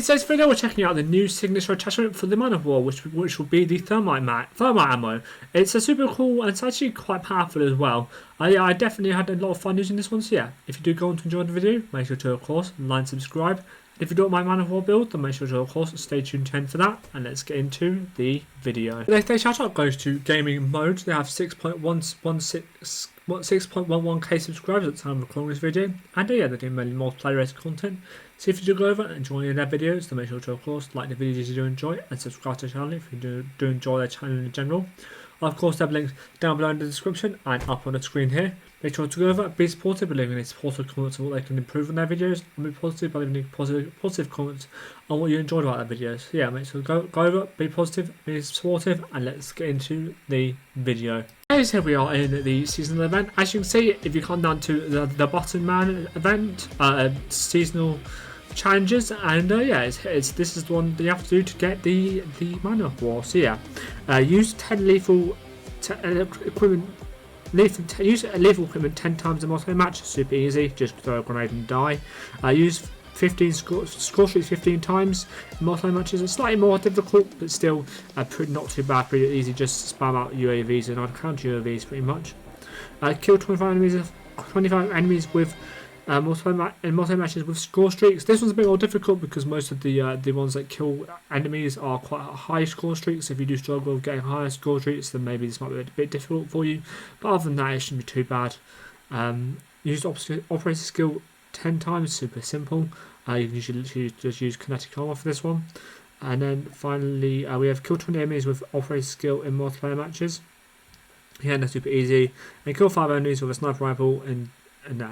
In today's video we're checking out the new signature attachment for the Man-O-War, which will be the Thermite ammo. It's a super cool and it's actually quite powerful as well. I definitely had a lot of fun using this one, so yeah, if you do go on to enjoy the video, make sure to of course like and subscribe. If you don't mind Man-O-War build, then make sure to of course stay tuned to end for that, and let's get into the video. Today's shout out goes to Gaming Mode. They have 6.11k subscribers at the time of recording this video, and yeah, they're doing mainly multiplayer rated content. So if you do go over and enjoy their videos, then make sure to of course like the videos you do enjoy and subscribe to the channel if you do enjoy their channel in general. Of course, they have links down below in the description and up on the screen here. Make sure to go over, be supportive by leaving any supportive comments on what they can improve on their videos, and be positive by leaving positive comments on what you enjoyed about their videos. So yeah, make sure to go over, be positive, be supportive, and let's get into the video. Guys, here we are in the seasonal event. As you can see, if you come down to the Button Man event, seasonal challenges, and yeah, this is the one that you have to do to get the Man-O-War. So yeah, use 10 lethal equipment. Use lethal equipment 10 times in multiplayer match. Super easy. Just throw a grenade and die. Use 15 score streaks 15 times in multiplayer matches. It's slightly more difficult, but still not too bad. Pretty easy. Just spam out UAVs and I'd count UAVs pretty much. Kill 25 enemies with multiplayer matches with score streaks. This one's a bit more difficult because most of the ones that kill enemies are quite high score streaks. If you do struggle with getting higher score streaks, then maybe this might be a bit difficult for you. But other than that, it shouldn't be too bad. Use operator skill 10 times, super simple. You can usually just use kinetic armor for this one. And then finally, we have kill 20 enemies with operator skill in multiplayer matches. Yeah, that's super easy. And kill 5 enemies with a sniper rifle and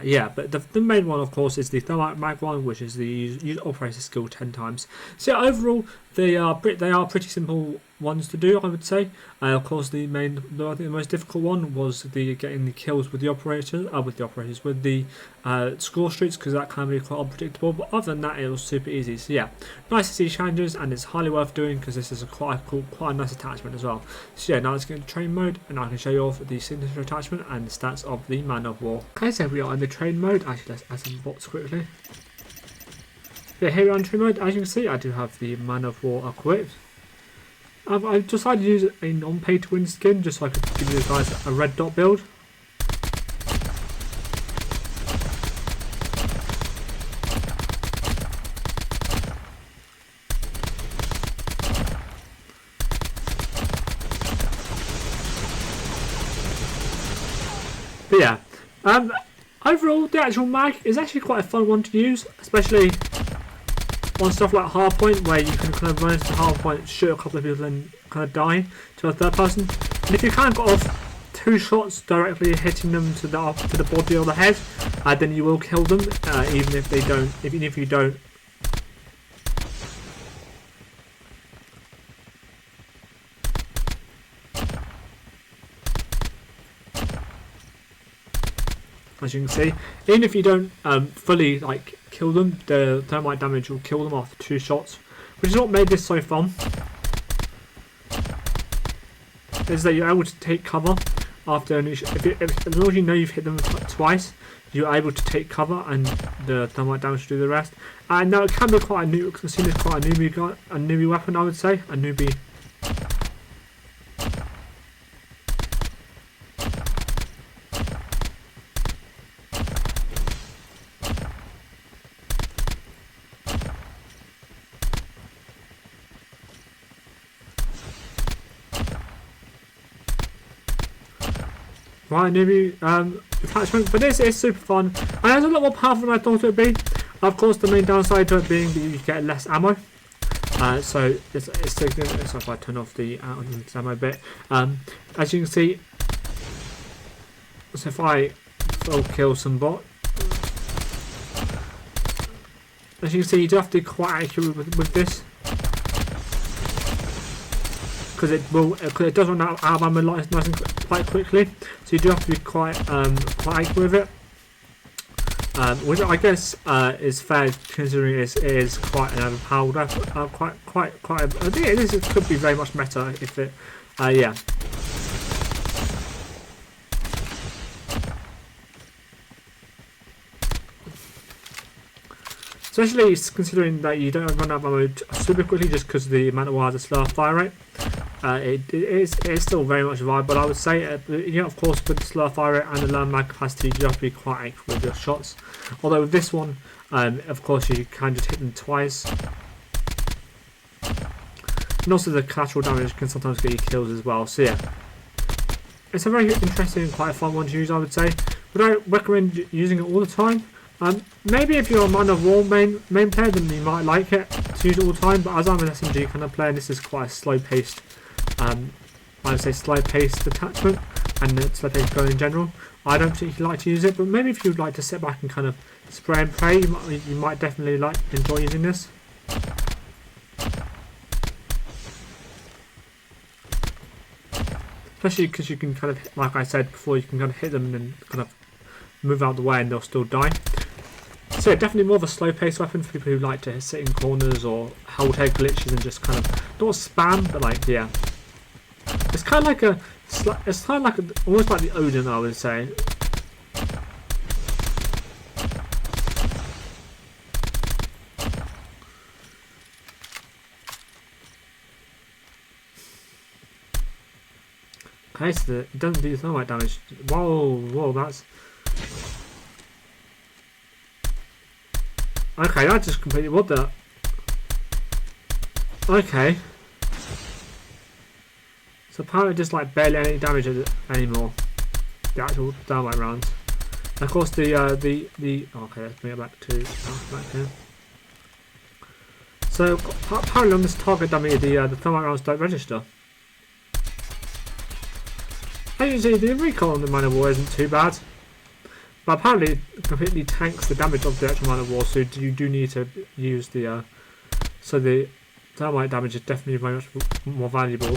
yeah, but the main one of course is the Thermite mag one, which is the use operator skill 10 times. So yeah, overall they are pretty simple ones to do, I would say. Of course, I think the most difficult one was getting the kills with the operators, with the score streaks, because that can be quite unpredictable. But other than that, it was super easy. So yeah, nice to see challenges, and it's highly worth doing because this is quite a nice attachment as well. So yeah, now let's get into train mode, and I can show you off the signature attachment and the stats of the Man-O-War. Okay, so we are in the train mode. Actually, let's add some bots quickly. Yeah, here we are in train mode. As you can see, I do have the Man-O-War equipped. I've decided to use a non-pay-to-win skin just so I could give you guys a red dot build. But yeah, overall the actual mag is actually quite a fun one to use, especially on stuff like hardpoint, where you can kind of run into the hardpoint, shoot a couple of people and kind of die to a third person. And if you kind of got off 2 shots directly hitting them to the body or the head, then you will kill them, even if you don't. As you can see, even if you don't fully kill them, the thermite damage will kill them after 2 shots, which is what made this so fun. Is that you're able to take cover after as long as you know you've hit them twice, you're able to take cover, and the thermite damage will do the rest. And now it can be quite a newbie weapon, I would say, a newbie. Right, newbie attachment, but this is super fun, and it's a lot more powerful than I thought it would be. Of course, the main downside to it being that you get less ammo. So it's if I turn off the ammo bit. As you can see, so if I kill some bot, as you can see, you do have to be quite accurate with this. Because it does run out of ammo nice and quite quickly, so you do have to be quite accurate with it, which I guess is fair considering it is quite an overpowered weapon. I think this could be very much meta if it, yeah. especially considering that you don't run out of ammo super quickly just because the Man-O-War has a slower fire rate. It is still very much viable, I would say. Of course, with the slower fire rate and the low mag capacity, you have to be quite accurate with your shots. Although with this one, of course, you can just hit them twice. And also the collateral damage can sometimes get you kills as well. So yeah, it's a very interesting and quite a fun one to use, I would say. Would I recommend using it all the time? Maybe if you're a Man-O-War main player, then you might like it to use it all the time. But as I'm an SMG kind of player, this is quite a slow-paced, I would say slow-paced attachment, and slow-paced gun in general. I don't particularly like to use it, but maybe if you'd like to sit back and kind of spray and pray, you might definitely enjoy using this. Especially because you can kind of, like I said before, you can kind of hit them and then kind of move out of the way and they'll still die. So yeah, definitely more of a slow-paced weapon for people who like to sit in corners or hold head glitches and just kind of not spam, but like yeah, it's kind of like almost like the Odin, I would say. Okay, so it doesn't do thermite damage. Whoa, that's... Okay, that just completely... What the... Okay. So apparently just like barely any damage anymore. The actual thermite rounds. And of course the... Okay, let's bring it back to... back here. So apparently on this target dummy the thermite rounds don't register. As you see, the recoil on the Man-O-War isn't too bad, but apparently it completely tanks the damage of the actual Man-O-War, so you do need to use the so the thermite damage is definitely very much more valuable.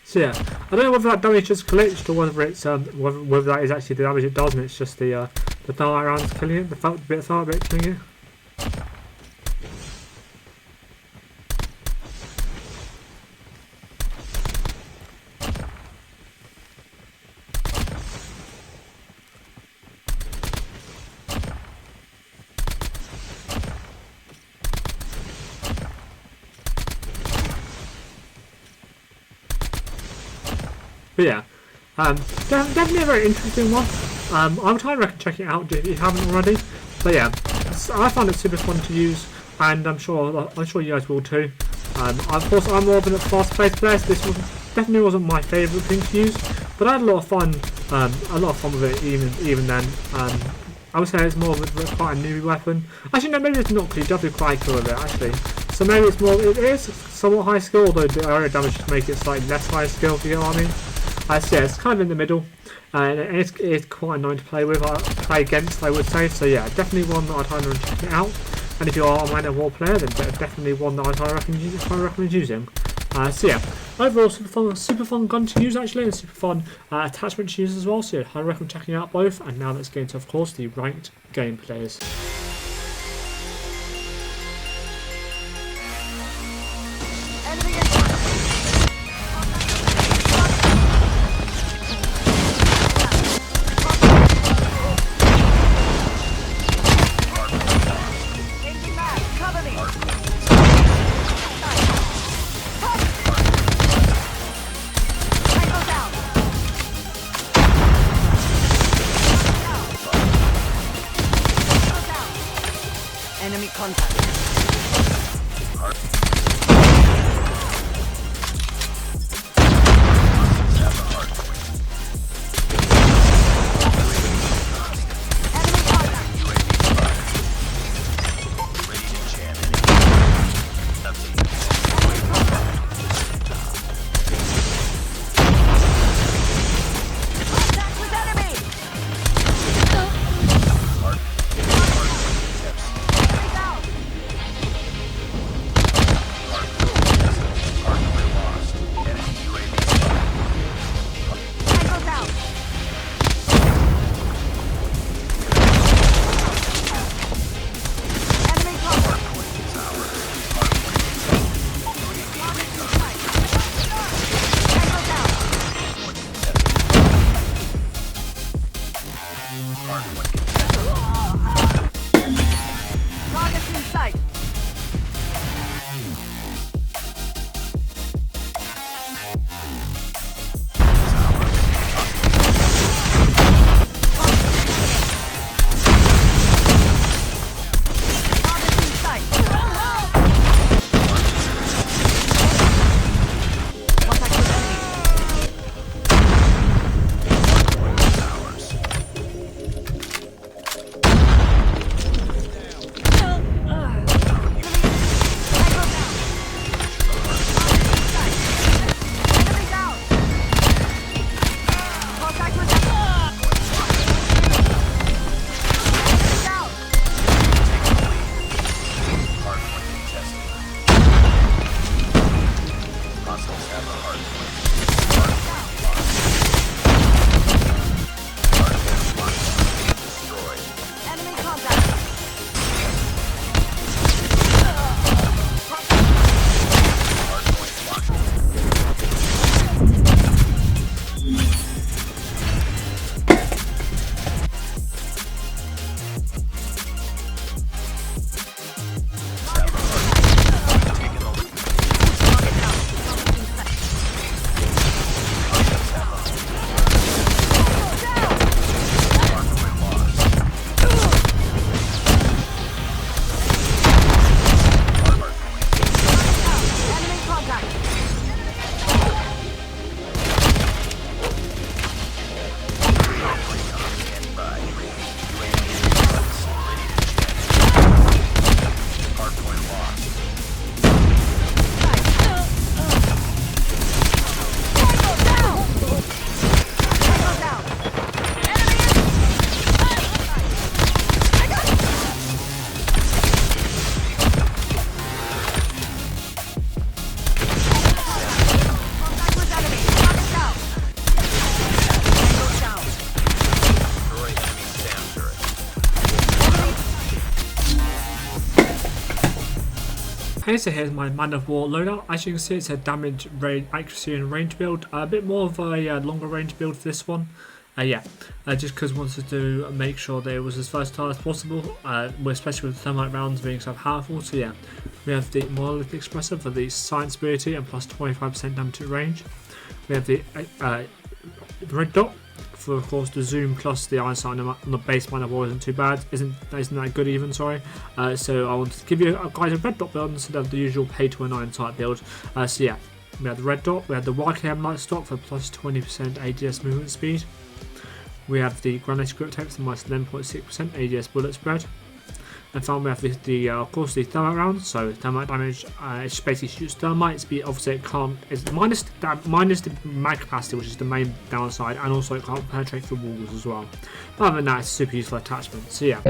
So yeah, I don't know whether that damage is glitched or whether it's whether that is actually the damage it does, and it's just the thermite rounds killing it, the bit of thermite bit killing it. But yeah, definitely a very interesting one. I would highly recommend checking it out if you haven't already. But yeah, I found it super fun to use, and I'm sure you guys will too. Of course, I'm more of a fast-paced player, so this definitely wasn't my favourite thing to use, but I had a lot of fun. With it even then. I would say it's more of quite a newbie weapon. Actually, no, maybe it's not, because you do have to be quite cool with it actually. So maybe it's more. It is somewhat high skill, although the area damage just make it slightly less high skill. If you get what I mean. So yeah, it's kind of in the middle, and it's quite annoying to play with, play against, I would say. So yeah, definitely one that I'd highly recommend checking out. And if you are a Man-O-War player, then definitely one that I'd highly recommend using. So yeah, overall super fun gun to use actually, and super fun attachment to use as well. So yeah, highly recommend checking out both. And now let's get into, of course, the ranked gameplays. Okay, so here's my Man-O-War loadout. As you can see, it's a damage, accuracy and range build. A bit more of a longer range build for this one. Just because I wanted to make sure that it was as versatile as possible, especially with Thermite rounds being so powerful. So yeah, we have the Monolith Expressor for the Science Ability and plus 25% damage to range. We have the Red Dot for, of course, the zoom plus the eyesight on the base Man-O-War isn't too bad, isn't that good even, sorry. So I wanted to give you guys a Red Dot build instead of the usual pay to earn type build. So yeah, we have the Red Dot, we have the RECOIL Light Stock for plus 20% ADS movement speed. We have the Granite Script Text for minus 11.6% ADS bullet spread. And finally we have of course the Thermite round, so Thermite damage, it basically shoots Thermite, obviously it can't, it's minus the mag capacity, which is the main downside, and also it can't penetrate through walls as well. Other than that, it's a super useful attachment, so yeah.